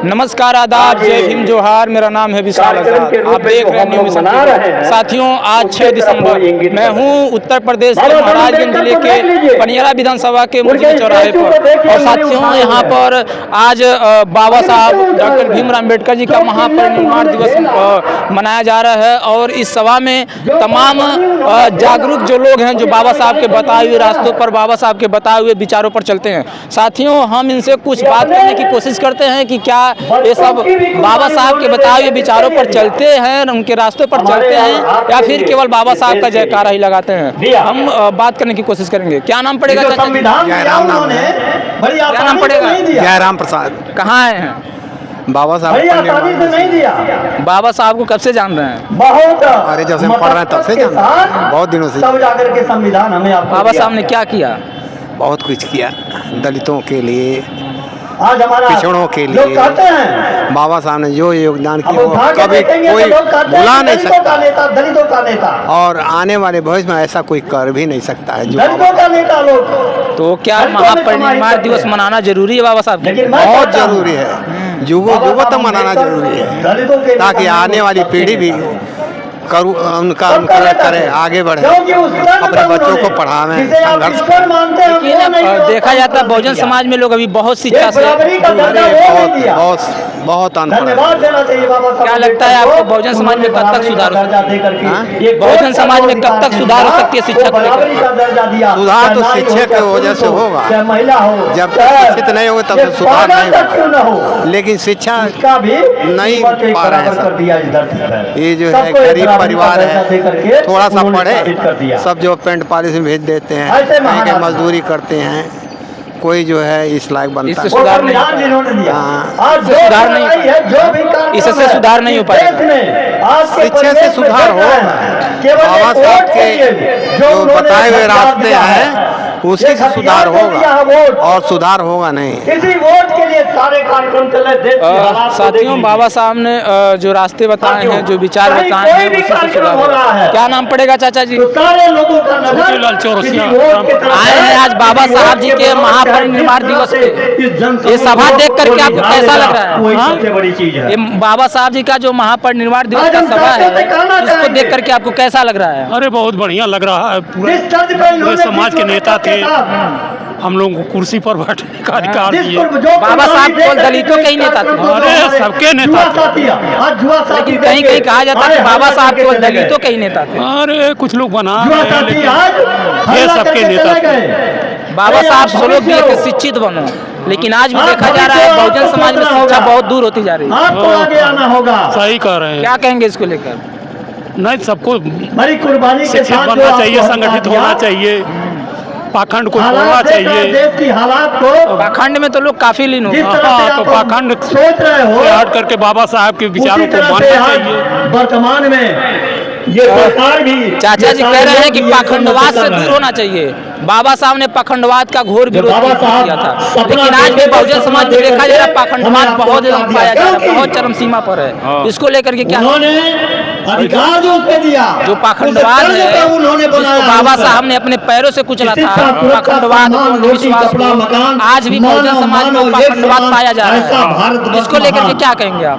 नमस्कार, आदाब, जय भीम, जोहार। मेरा नाम है विशाल आजाद। आप देख रहे हैं न्यू मिशन टीवी। साथियों, आज 6 दिसंबर मैं हूं उत्तर प्रदेश के महाराजगंज जिले के पनियारा विधानसभा के मुर्गी चौराहे पर। और साथियों, यहां पर आज बाबा साहब डॉक्टर भीमराव अम्बेडकर जी का महापरिनिर्वाण दिवस मनाया जा रहा है। और इस सभा में तमाम जागरूक जो लोग हैं, जो बाबा साहब के बताए हुए रास्तों पर, बाबा साहब के बताए हुए विचारों पर चलते हैं। साथियों, हम इनसे कुछ बात करने की कोशिश करते हैं कि क्या ये सब बाबा साहब के बताए हुए विचारों पर चलते हैं, उनके रास्तों पर चलते हैं, या फिर केवल बाबा साहब का जयकारा ही लगाते हैं। हम बात करने की कोशिश करेंगे। क्या नाम पड़ेगा? जयराम नाम है। क्या नाम पड़ेगा? जयराम प्रसाद। कहाँ आए हैं? बाबा साहब बाबा साहब को कब से जान रहे हैं? अरे जब से हम पढ़ रहे हैं तब से जान रहे हैं, बहुत दिनों से। बाबा साहब ने क्या किया? बहुत कुछ किया, दलितों के लिए, आज हमारा पिछड़ों के लिए। बाबा साहब ने जो योगदान किया वो कभी कोई भुला नहीं सकता, दलितों का नेता। और आने वाले भविष्य में ऐसा कोई कर भी नहीं सकता है जो दलितों का नेता लोग। तो क्या महापरिनिर्वाण दिवस मनाना जरूरी है बाबा साहब? बहुत जरूरी है, युगों तक मनाना जरूरी है, ताकि आने वाली पीढ़ी भी उनका अनुकरण करे, आगे बढ़े, अपने बच्चों को पढ़ावे, संघर्ष। देखा जाता है बहुजन समाज में लोग अभी बहुत शिक्षा से बहुत अनपढ़। क्या लगता है आपको बहुजन समाज में कब तक सुधार हो सकता है? बहुजन समाज में कब तक सुधार हो सकती है शिक्षा को लेकर? सुधार तो शिक्षा की वजह से होगा, जब तक शिक्षित नहीं होगा तब तक सुधार नहीं होगा। लेकिन शिक्षा नहीं पा रहे हैं। ये जो है गरीब परिवार है, थोड़ा सा पढ़े, सब जो पेंट पॉलिश में भेज देते हैं, कहीं के मजदूरी करते हैं, कोई जो है इस लायक बनता है। इससे सुधार नहीं, इससे सुधार नहीं हो पाएगा। शिक्षा से सुधार होगा। बाबा साहब के जो बताए हुए रास्ते हैं उसी से सुधार होगा, और सुधार होगा नहीं। इसी वोट के लिए सारे कार्यक्रम चले देश के। साथियों, बाबा साहब ने जो रास्ते बताए हैं, जो विचार बताए हैं, उसी से सुधार हो रहा है। क्या नाम पड़ेगा चाचा जी? सारे लोगों का आए हैं आज बाबा साहब जी के महापरिनिर्वाण दिवस पे। ये सभा देख करके आपको कैसा लग रहा है? सबसे बड़ी चीज है ये बाबा साहब जी का जो महापरिनिर्वाण दिवस का सभा है, इसको देख करके आपको कैसा लग रहा है? अरे बहुत बढ़िया लग रहा है। पूरे समाज के नेता थे, हम लोगों को कुर्सी पर बैठने का अधिकार दिए। बाबा साहब केवल दलितों के ही नेता थे? अरे सबके नेता थे, लेकिन कहीं कहीं कहा जाता है कि बाबा साहब केवल दलितों के ही नेता थे। अरे कुछ लोग बना ये सबके नेता थे। बाबा साहब स्लोग दिए थे शिक्षित बनो, लेकिन आज भी देखा जा रहा है बहुजन समाज में शिक्षा बहुत दूर होती जा रही है। सही कह रहे हैं। क्या कहेंगे इसको लेकर? नहीं, सबको बड़ी कुर्बानी के शिक्षित साथ बनना चाहिए, संगठित होना चाहिए, पाखंड को छोड़ना चाहिए। देश की हालात को पाखंड में तो लोग काफी लीन हो। तो पाखंड सोच रहे हो, हट करके बाबा साहब के विचारों को मानना चाहिए। वर्तमान में ये सरकार भी, चाचा जी कह रहे हैं कि पाखंडवाद से दूर होना चाहिए। बाबा साहब ने पाखंडवाद का घोर विरोध किया था, लेकिन आज भी बहुजन समाज में देखा जा रहा है पाखंडवाद बहुत पाया जा रहा है, बहुत चरम सीमा पर है। इसको लेकर के क्या अधिकार जो उसने दिया, जो पाखंडवाद है, जिसको बाबा साहब ने अपने पैरों से कुचला था, पाखंडवाद, अंधविश्वास, आज भी बहुजन समाज में पाखंडवाद पाया जा रहा है। इसको लेकर के क्या कहेंगे आप?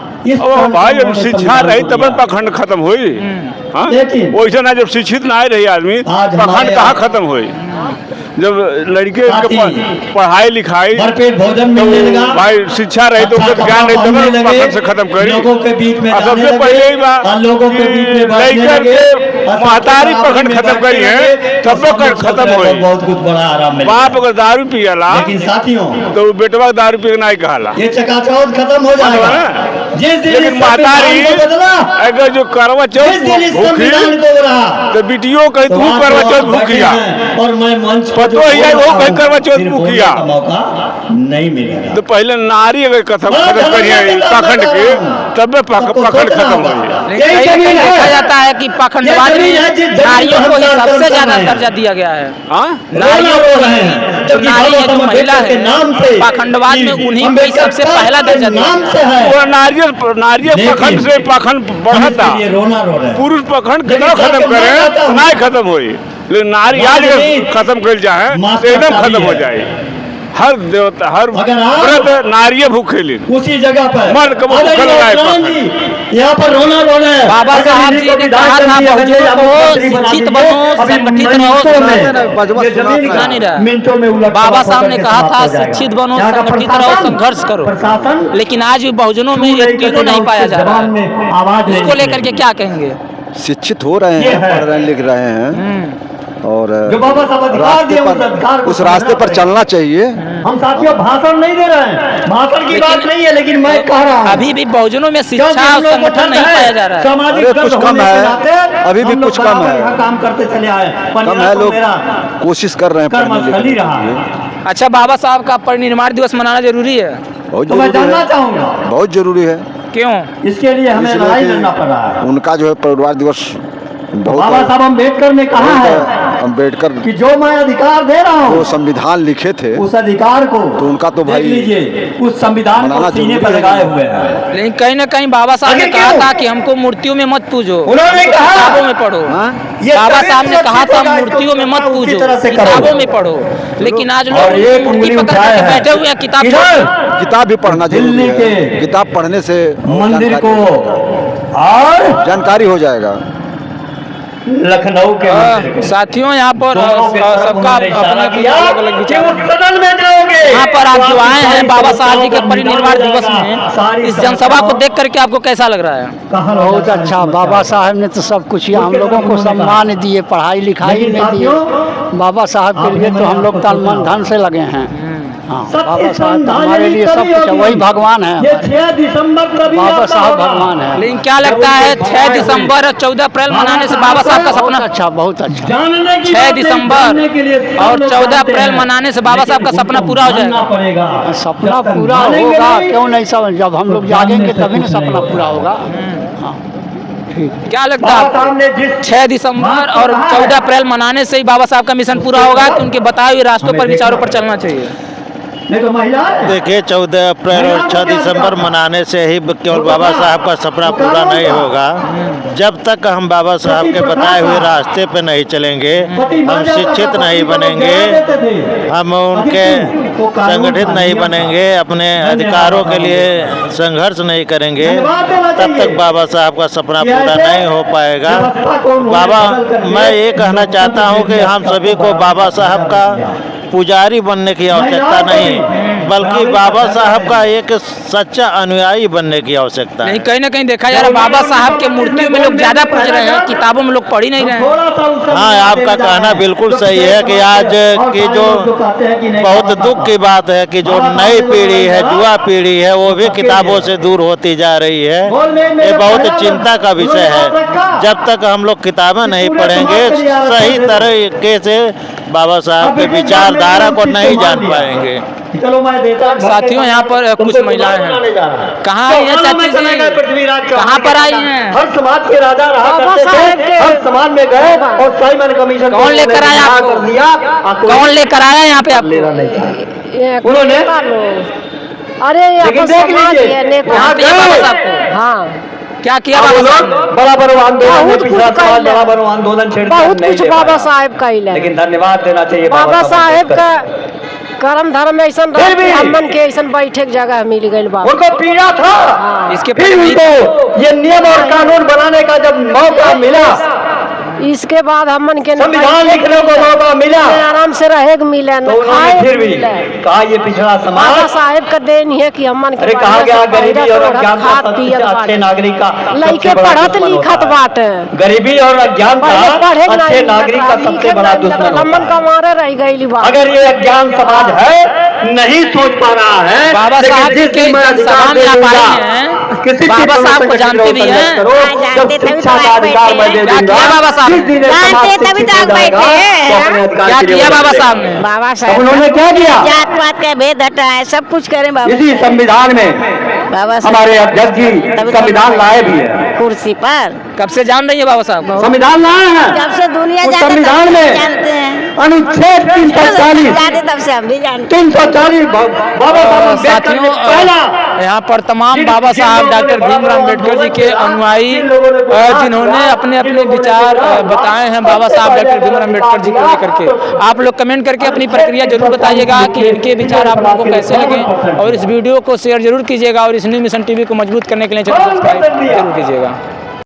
भाई जब शिक्षा रही तब पाखंड खत्म हुई। वैसे ना, जब शिक्षित ना रही आदमी, पाखंड कहाँ खत्म हुई? जब लड़के पढ़ाई लिखाई भाई शिक्षा रही तो ज्ञान रही तब पाखंड से खत्म करी। सबसे पहले ही महतारी पाखंड खत्म करी है, तब खत्म हुई। बहुत कुछ बड़ा आराम। बाप अगर दारू पियला साथियों तो बेटवा दारू पिए नहीं कहला, ये चकाचौंध खत्म हो जाएगा। लेकिन महतारी अगर जो करवा चौथ भूखी तो बेटियों कहीं तू करवा चौथ भूखिया, और मैं मंच पतो है वो कहीं करवा चौथ भूखिया मौका नहीं मिलेगा। तो पहले नारी अगर खत्म करिए पाखंड के, तब पाखंड खत्म हुई। देखा जाता है कि पाखंडवाद में नारियों को ही सबसे ज्यादा दर्जा दिया गया है। नारियों को, जो नारी है, जो महिला है, पाखंडवाद में उन्हीं को ही सबसे पहला दर्जा दिया। नारियल पाखंड से पाखंड बढ़ता, पुरुष पाखंड कितना खत्म करे नहीं खत्म हुई, लेकिन नारी आज खत्म कर जाए तो एकदम खत्म हो जाए। हर देवता हर व्रत नारिये भूखेली उसी जगह पर मर्द कब भूखा लगाए यहाँ पर रोना है। बाबा साहब जी ने कहा था बहुजनों को शिक्षित बनो, संगठित रहो। बाबा साहब ने कहा था शिक्षित बनो, संगठित रहो, संघर्ष करो, लेकिन आज भी बहुजनों में एक तीनों नहीं पाया जा रहा है। इसको लेकर के क्या कहेंगे? शिक्षित हो रहे हैं, पढ़ रहे हैं, लिख रहे हैं और जो बाबा साहब अधिकार दिए उस अधिकार उस रास्ते पर चलना चाहिए। हम साथियों भाषण नहीं दे रहे हैं, भाषण की बात नहीं है, लेकिन मैं कह रहा हूँ अभी भी बहुजनों में शिक्षा और संगठन नहीं पाया जा रहा है। सामाजिक कुछ कम है, अभी भी कुछ कम है, काम करते चले आए, कम है, लोग कोशिश कर रहे हैं पढ़ने लिखने रहा। अच्छा, बाबा साहब का परिनिर्वाण दिवस मनाना जरूरी है? बहुत तो मैं जरूरी जानना है, चाहूँगा बहुत जरूरी है। क्यों? इसके लिए हमें इसलिए लड़ाई कि लड़ना पड़ रहा है। उनका जो है परिवार दिवस बहुत बाबा साहब अम्बेडकर ने कहा है अम्बेडकर कि जो मैं अधिकार दे रहा जो हूँ संविधान लिखे थे उस अधिकार को तो उनका तो भाई देख लीजिए, उस संविधान को मनाना सीने पर जरूरी है। लगाए हुए हैं। लेकिन कहीं ना कहीं बाबा साहब ने आगे कहा क्यों? था कि हमको मूर्तियों में मत पूजो, उन्होंने कहा किताबों में पढ़ो। ये बाबा तभी साहब ने कहा सुरक्षित था होगा, मूर्तियों में मत इसको उसी पूजो, तरह से करो। किताबों में पढ़ो। लेकिन आज और लोग एक मूर्ति उंगली पकड़ उठाए के हैं। बैठे हुए हैं, किताब इधर किताब भी पढ़ना जरूरी दिल्ली है। के किताब पढ़ने से मंदिर को और जानकारी हो जाएगा। लखनऊ के मंदिर को। साथियों यहाँ पर दोनों के तरफ सबका उन्होंने इशारा अपने किया अलग अलग कि विचार उस सदन में जाओगे। यहाँ पर आप जो आए हैं बाबा साहब जी के समस्याओं परिनिर्वाण को दिवस सारी में, इस जनसभा को देख करके आपको कैसा लग रहा है? बहुत अच्छा। बाबा साहब ने तो सब कुछ हम लोगों को सम्मान दिए, पढ़ाई लिखाई में दिए। बाबा साहब के लिए तो हम लोग तन मन धन से लगे हैं। हाँ, बाबा साहब तो हमारे लिए सब कुछ है, वही भगवान है। ये 6 दिसंबर कभी बाबा साहब भगवान है। लेकिन क्या लगता है 6 दिसंबर और 14 अप्रैल मनाने से बाबा साहब का सपना, अच्छा, बहुत अच्छा। 6 दिसंबर और 14 अप्रैल मनाने से बाबा साहब का सपना पूरा हो जाएगा? सपना पूरा होगा, क्यों नहीं? सब जब हम लोग जागेंगे तभी ना सपना पूरा होगा। हाँ, ठीक। क्या लगता है 6 दिसंबर और 14 अप्रैल मनाने से ही बाबा साहब का मिशन पूरा होगा कि उनके बताए हुए रास्तों पर, विचारों पर चलना चाहिए? देखिए, 14 अप्रैल और 6 दिसंबर मनाने से ही केवल बाबा साहब का सपना पूरा नहीं होगा। जब तक हम बाबा साहब के बताए हुए रास्ते पे नहीं चलेंगे, हम शिक्षित नहीं बनेंगे, हम उनके संगठित नहीं बनेंगे, अपने अधिकारों के लिए संघर्ष नहीं करेंगे, तब तक बाबा साहब का सपना पूरा नहीं हो पाएगा। बाबा, मैं ये कहना चाहता हूँ कि हम सभी को बाबा साहब का पुजारी बनने की आवश्यकता नहीं, बल्कि बाबा साहब का एक सच्चा अनुयायी बनने की आवश्यकता है। नहीं, कहीं ना कहीं देखा जा रहा है बाबा साहब के मूर्तियों में लोग ज्यादा पूज रहे हैं, किताबों में लोग पढ़ ही नहीं रहे हैं। हाँ, आपका कहना बिल्कुल सही है कि आज की जो बहुत दुख की बात है कि जो नई पीढ़ी है, युवा पीढ़ी है, वो भी किताबों से दूर होती जा रही है। ये बहुत चिंता का विषय है। जब तक हम लोग किताबें नहीं पढ़ेंगे, सही तरीके से बाबा साहब के विचारधारा को नहीं जान पाएंगे। साथियों, यहाँ पर कुछ महिलाएं हैं। कहाँ आई हैं चाची जी? कहाँ पर आई हैं? हर समाज के राजा रहा करते थे, हर समाज में गए और साइमन कमीशन कौन लेकर आया आपको? कौन लेकर आया यहाँ पे आपको? उन्होंने अरे लेकिन देख लीजिए यहाँ पे बाबा साहब को हाँ, क्या किया बाबा साहब ने? बड़ा बड़ो आंदोलन बहुत पिछला कुछ साल कइले। बड़ा बड़ो आंदोलन छेड़ बहुत कुछ बाबा साहेब का ही लेकिन धन्यवाद देना चाहिए बाबा साहेब का कर्म धर्म ऐसा फिर भी हमन के ऐसा बैठे के जगह मिल गई बाबा। उनको पीड़ा था। इसके फिर उनको ये नियम और कानून बनाने का जब मौका मिला, इसके बाद हमन के संविधान लिखने को मौका मिला, आराम से रहे के मिले तो उन्होंने फिर भी कहा ये पिछड़ा बाबा समाज। साहेब का देन है कि हमन के अरे कहा गया गरीबी और अज्ञान का खाद सबसे पियत अच्छे नागरिक का लइके सबसे बड़ा पढ़त दुश्मन लिखत होता है। बाटे। गरीबी और अज्ञान पहले पढ़े का अच्छे नागरिक का सबसे बड़ा दुश्मन हमन होता का है। मारे रह गई बात। अगर ये अज्ञान समाज है, नहीं सोच पा रहा है, बाबा लेकिन साहब जिस के दिन मैं जनसभा अधिकार में दे आप दूंगा, आए हैं, किसी बाबा चीज साहब पर को जानते भी हैं? करो, जब शिक्षा का अधिकार मैं दे क्या दूंगा, किया बाबा साहब जिस दिन ये समाज जानते तभी शिक्षित तो हो जाएगा, बैठे तो अपने अधिकार क्या के लिए किया वो बाबा लड़ेगा। साहब ने? बाबा अब साहेब उन्होंने क्या किया? जात पात का भेद हटाए, सब कुछ करें बाबा। इसी संविधान में बाबा साहेब हमारे अध्यक्ष जी संविधान लाए भी है, कुर्सी पर। कब से जान रही है बाबा साहब? संविधान लाए हैं, जब से दुनिया उस जाने संविधान तब से में जानते हैं। अनुच्छेद 340 जाते तब से हम भी जानते 340 बाबा साहब अम्बेडकर ने पहला यहाँ पर तमाम बाबा साहब डॉक्टर भीमराव अम्बेडकर जी के अनुयायी जिन्होंने अपने अपने विचार बताए हैं बाबा साहब डॉक्टर भीमराव अम्बेडकर जी को लेकर के। आप लोग कमेंट करके अपनी प्रक्रिया जरूर बताइएगा कि इनके विचार आप लोगों को कैसे लगे, और इस वीडियो को शेयर जरूर कीजिएगा और इस न्यू मिशन टीवी को मजबूत करने के लिए चैनल सब्सक्राइब जरूर कीजिएगा।